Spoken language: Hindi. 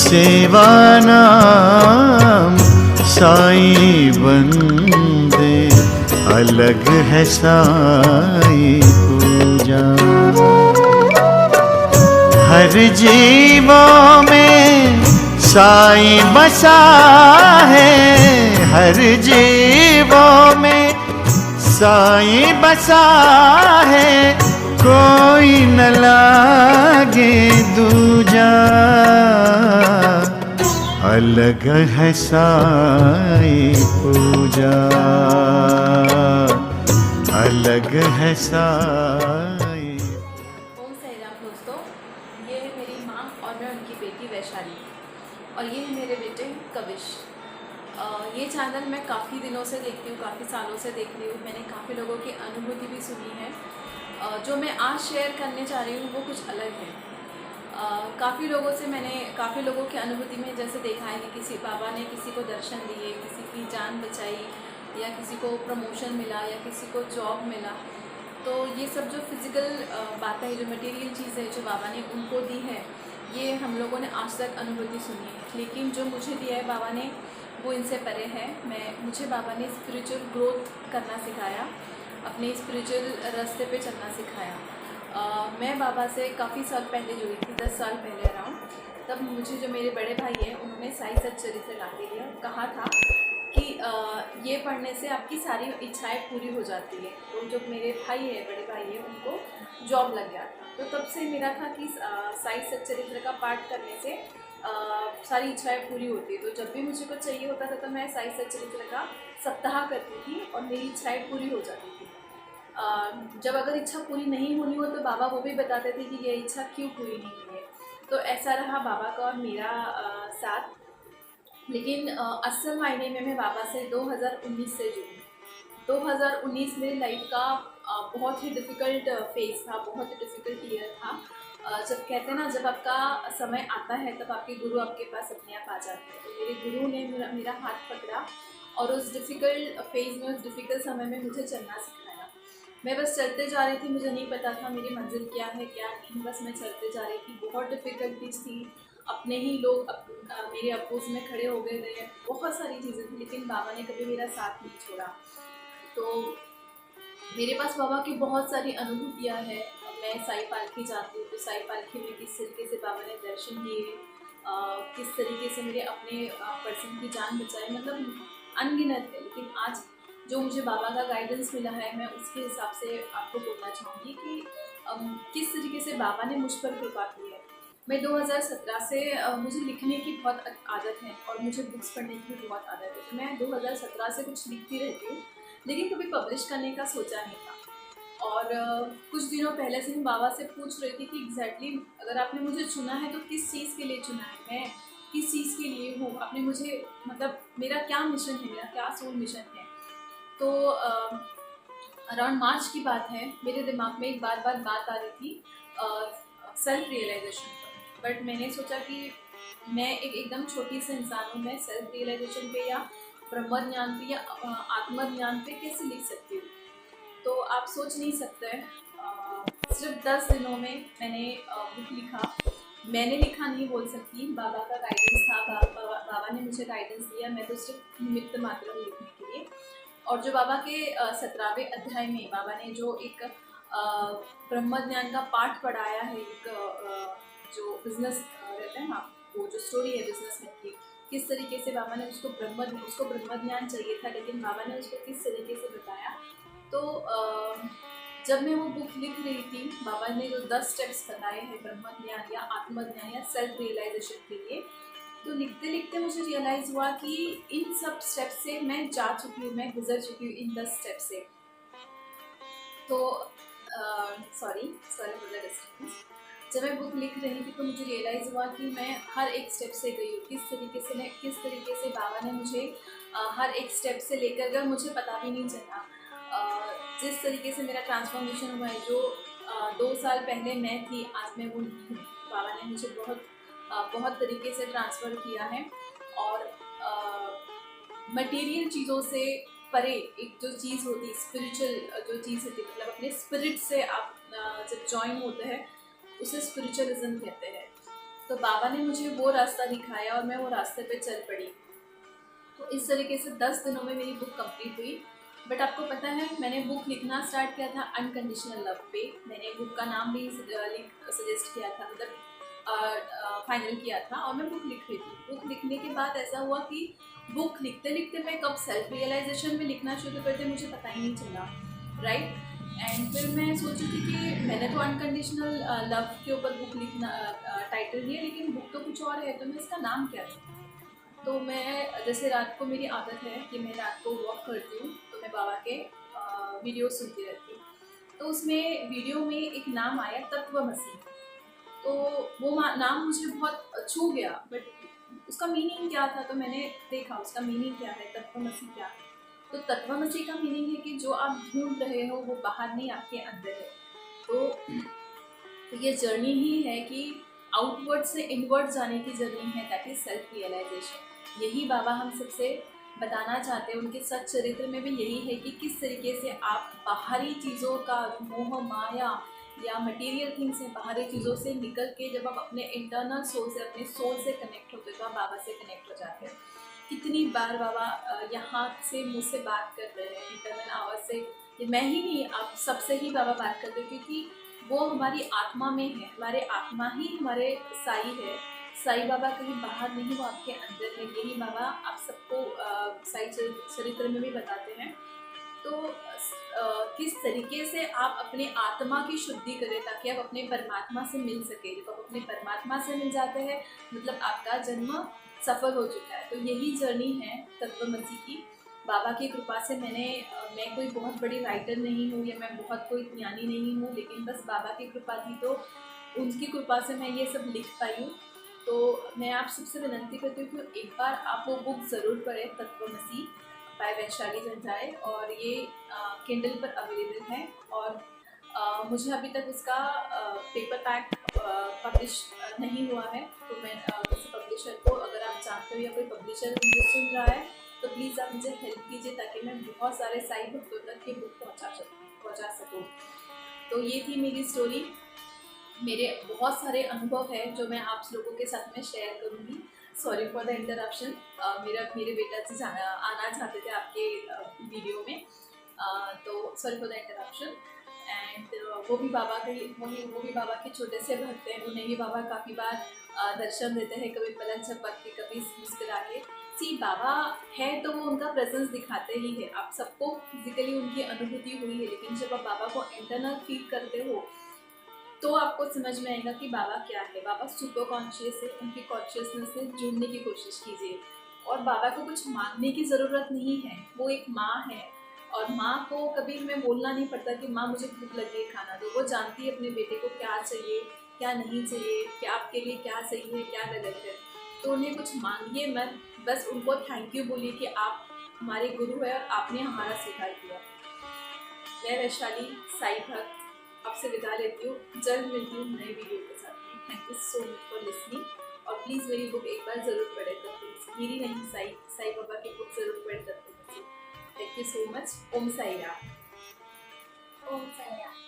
सेवा नाम साईं बंदे, अलग है साईं पूजा। हर जीवों में साईं बसा है, हर जीवों में साईं बसा है, कोई न लागे दूजा। अलग है साईं पूजा, अलग है साईं। ओम साई राम दोस्तों, ये है मेरी माँ और मैं उनकी बेटी वैशाली, और ये है मेरे बेटे कविश। ये चैनल मैं काफ़ी दिनों से देखती हूँ, काफ़ी सालों से देख रही हूँ। मैंने काफ़ी लोगों की अनुभूति भी सुनी है। जो मैं आज शेयर करने चाह रही हूँ वो कुछ अलग है। काफ़ी लोगों से मैंने काफ़ी लोगों की अनुभूति में जैसे देखा है कि किसी बाबा ने किसी को दर्शन दिए, किसी की जान बचाई, या किसी को प्रमोशन मिला, या किसी को जॉब मिला। तो ये सब जो फिज़िकल बातें हैं, जो मटेरियल चीज़ है जो बाबा ने उनको दी है, ये हम लोगों ने आज तक अनुभूति सुनी है। लेकिन जो मुझे दिया है बाबा ने वो इनसे परे है। मुझे बाबा ने स्पिरिचुअल ग्रोथ करना सिखाया, अपने स्पिरिचुअल रास्ते पे चलना सिखाया। मैं बाबा से काफ़ी साल पहले जुड़ी थी, 10 साल पहले अराउंड। तब मुझे जो मेरे बड़े भाई हैं उन्होंने साई सच्चरित्र ला के दिया, कहा था कि ये पढ़ने से आपकी सारी इच्छाएं पूरी हो जाती है। तो जो मेरे भाई है, बड़े भाई है, उनको जॉब लग गया था। तो तब से मेरा था कि साई सच्चरित्र का पाठ करने से सारी इच्छाएं पूरी होती है। तो जब भी मुझे कुछ चाहिए होता था तो मैं साई सच्चरित्र का सप्ताह करती थी और मेरी इच्छाएं पूरी हो जाती थी। जब अगर इच्छा पूरी नहीं होनी हो तो बाबा वो भी बताते थे कि ये इच्छा क्यों पूरी नहीं हुई है। तो ऐसा रहा बाबा का और मेरा साथ। लेकिन असल मायने में मैं बाबा से 2019 से जुड़ी। 2019 मेरी लाइफ का बहुत ही डिफ़िकल्ट फेज़ था, बहुत ही डिफ़िकल्ट ईयर था। जब कहते हैं ना, जब आपका समय आता है तब आपके गुरु आपके पास अपने आप आ जाते हैं। तो मेरे गुरु ने मेरा हाथ पकड़ा और उस डिफ़िकल्ट फेज़ में, उस डिफ़िकल्ट समय में मुझे चलना सिखाया। मैं बस चलते जा रही थी, मुझे नहीं पता था मेरी मंजिल क्या है क्या नहीं, बस मैं चलते जा रही थी। बहुत डिफ़िकल्टीज थी, अपने ही लोग मेरे अपोज में खड़े हो गए थे, बहुत सारी चीज़ें थी, लेकिन बाबा ने कभी मेरा साथ नहीं छोड़ा। तो मेरे पास बाबा की बहुत सारी अनुभूतियाँ हैं। मैं साई पालकी जाती हूँ तो साई पालकी में किस तरीके से बाबा ने दर्शन दिए, किस तरीके से मेरे अपने पर्सन की जान बचाई, मतलब अनगिनत है। लेकिन आज जो मुझे बाबा का गाइडेंस मिला है, मैं उसके हिसाब से आपको बोलना चाहूँगी कि किस तरीके से बाबा ने मुझ पर कृपा की है। मैं 2017 से मुझे लिखने की बहुत आदत है और मुझे बुक्स पढ़ने की भी बहुत आदत है। तो मैं 2017 से कुछ लिखती रहती हूँ, लेकिन कभी पब्लिश करने का सोचा नहीं था। और कुछ दिनों पहले से मैं बाबा से पूछ रही थी कि एग्जैक्टली अगर आपने मुझे चुना है तो किस चीज़ के लिए चुना है, मैं किस चीज़ के लिए हूँ, आपने मुझे, मतलब मेरा क्या मिशन है, मेरा क्या सोल मिशन है। तो अराउंड मार्च की बात है, मेरे दिमाग में एक बात आ रही थी सेल्फ रियलाइजेशन पर। बट मैंने सोचा कि मैं एकदम छोटी सी इंसान हूँ, मैं सेल्फ रियलाइजेशन पे या ब्रह्म ज्ञान पे या आत्मज्ञान पे कैसे लिख सकती हूँ। तो आप सोच नहीं सकते, सिर्फ 10 दिनों में मैंने बुक लिखा। मैंने लिखा नहीं बोल सकती, बाबा का गाइडेंस था। बाबा ने मुझे गाइडेंस दिया, मैं तो सिर्फ निमित्त मात्र हूँ लिखने के लिए। और जो बाबा के 17वें अध्याय में बाबा ने जो एक ब्रह्म ज्ञान का पाठ पढ़ाया है, एक जो बिजनेस रहता है ना, वो जो स्टोरी है बिजनेसमैन की, किस तरीके से बाबा ने उसको ब्रह्म ज्ञान चाहिए था, लेकिन बाबा ने उसको किस तरीके से बताया। तो जब मैं वो बुक लिख रही थी, बाबा ने जो 10 स्टेप्स बताए हैं ब्रह्म ज्ञान या आत्मज्ञान या सेल्फ रियलाइजेशन के लिए, तो लिखते लिखते मुझे रियलाइज़ हुआ कि इन सब स्टेप से मैं जा चुकी हूँ, मैं गुजर चुकी हूँ इन 10 स्टेप से। तो सॉरी फॉर द डिस्टर्बेंस। जब मैं बुक लिख रही थी तो मुझे रियलाइज़ हुआ कि मैं हर एक स्टेप से गई हूँ, किस तरीके से बाबा ने मुझे हर एक स्टेप से लेकर गए, मुझे पता भी नहीं चला। जिस तरीके से मेरा ट्रांसफॉर्मेशन हुआ है, जो 2 साल पहले मैं थी, आज मैं वो नहीं हूँ। बाबा ने मुझे बहुत तरीके से ट्रांसफ़र किया है। और मटेरियल चीज़ों से परे एक जो चीज़ होती है, स्पिरिचुअल जो चीज़ होती है, मतलब अपने स्पिरिट से आप जब जॉइन होते हैं, उसे स्पिरिचुअलिज्म कहते हैं। तो बाबा ने मुझे वो रास्ता दिखाया और मैं वो रास्ते पे चल पड़ी। तो इस तरीके से 10 दिनों में मेरी बुक कंप्लीट हुई। बट आपको पता है, मैंने बुक लिखना स्टार्ट किया था अनकंडीशनल लव पे। मैंने बुक का नाम भी सजेस्ट किया था, मतलब फाइनल किया था, और मैं बुक लिख रही थी। बुक लिखने के बाद ऐसा हुआ कि बुक लिखते लिखते मैं कब सेल्फ रियलाइजेशन में लिखना शुरू करते मुझे पता ही नहीं चला, राइट। एंड फिर मैं सोच रही थी कि मैंने तो अनकंडीशनल लव के ऊपर बुक लिखना टाइटल दिया, लेकिन बुक तो कुछ और है, तो मैं इसका नाम क्या दूँ। तो मैं जैसे रात को मेरी आदत है कि मैं रात को वॉक करती हूँ, तो मैं बाबा के वीडियो सुनती रहती हूँ। तो उसमें वीडियो में एक नाम आया तत्वमसी। तो वो नाम मुझे बहुत छू गया, बट उसका मीनिंग क्या था, तो मैंने देखा उसका मीनिंग क्या है, तत्वमसी क्या है। तो तत्वमसी का मीनिंग है कि जो आप ढूंढ रहे हो वो बाहर नहीं, आपके अंदर है। तो ये जर्नी ही है कि आउटवर्ड से इनवर्ड जाने की जर्नी है, दैट इज सेल्फ रियलाइजेशन। यही बाबा हम सबसे बताना चाहते हैं। उनके सच चरित्र में भी यही है कि किस तरीके से आप बाहरी चीज़ों का मोह माया या मटेरियल थिंग्स से, बाहरी चीज़ों से निकल के जब आप अपने इंटरनल सोल से, अपने सोल से कनेक्ट होते हो, तो आप बाबा से कनेक्ट हो जाते हैं। कितनी बार बाबा यहाँ से मुझसे बात कर रहे हैं इंटरनल आवाज़ से। ये मैं ही नहीं, आप सबसे ही बाबा बात करते हैं, क्योंकि वो हमारी आत्मा में है। हमारे आत्मा ही हमारे साई है। साई बाबा कहीं बाहर नहीं, वो आपके अंदर है। यही बाबा आप सबको साई चरित्र में भी बताते हैं। तो किस तरीके से आप अपने आत्मा की शुद्धि करें ताकि आप अपने परमात्मा से मिल सके। जब आप अपने परमात्मा से मिल जाते हैं, मतलब आपका जन्म सफल हो चुका है। तो यही जर्नी है तत्वमसी की। बाबा की कृपा से मैं कोई बहुत बड़ी राइटर नहीं हूँ या मैं बहुत कोई ज्ञानी नहीं हूँ, लेकिन बस बाबा की कृपा थी, तो उनकी कृपा से मैं ये सब लिख पाई हूँ। तो मैं आप सबसे विनती करती हूँ कि एक बार आप वो बुक ज़रूर पढ़ें, तत्वमसी बाय वैशाली जंजाए। और ये किंडल पर अवेलेबल है। और मुझे अभी तक उसका पेपर पैक पब्लिश नहीं हुआ है। तो मैं किसी पब्लिशर को, अगर आप जानते हो या कोई पब्लिशर मुझे सुन रहा है, तो प्लीज़ आप मुझे हेल्प कीजिए ताकि मैं बहुत सारे साई भक्तों तक ये बुक पहुँचा सकूँ। तो ये थी मेरी स्टोरी। मेरे बहुत सारे अनुभव हैं जो मैं आप लोगों के साथ में शेयर करूँगी। Sorry for the interruption. मेरे बेटा जी आना चाहते थे आपके वीडियो में, तो sorry for the interruption. And वो भी बाबा के छोटे से भक्त हैं। उन्हें भी बाबा काफ़ी बार दर्शन देते हैं, कभी पलक झपक के, कभी मुस्कुरा के। सी बाबा है तो वो उनका प्रेजेंस दिखाते ही है। आप सबको फिजिकली उनकी अनुभूति हुई है, लेकिन जब आप बाबा को इंटरनल फील करते हो तो आपको समझ में आएगा कि बाबा क्या है। बाबा सुपर कॉन्शियस है, उनकी कॉन्शियसनेस से जुड़ने की कोशिश कीजिए। और बाबा को कुछ मांगने की ज़रूरत नहीं है, वो एक माँ है। और माँ को कभी हमें बोलना नहीं पड़ता कि माँ मुझे भूख लगी है, खाना दो। वो जानती है अपने बेटे को क्या चाहिए, क्या नहीं चाहिए, क्या आपके लिए क्या सही है, क्या गलत है। तो उन्हें कुछ मांगिए मत, बस उनको थैंक यू बोलिए कि आप हमारे गुरु है और आपने हमारा स्वीकार किया। मैं वैशाली साई भक्त आपसे विदा लेती हूँ। जल्द मिलती हूँ नई वीडियो के साथ में। Thank you so much for listening. और प्लीज़ मेरी बुक एक बार ज़रूर पढ़े, मेरी नहीं, साई बाबा की बुक ज़रूर पढ़े। Thank you so much. Om Sai Ram. Om Sai Ram.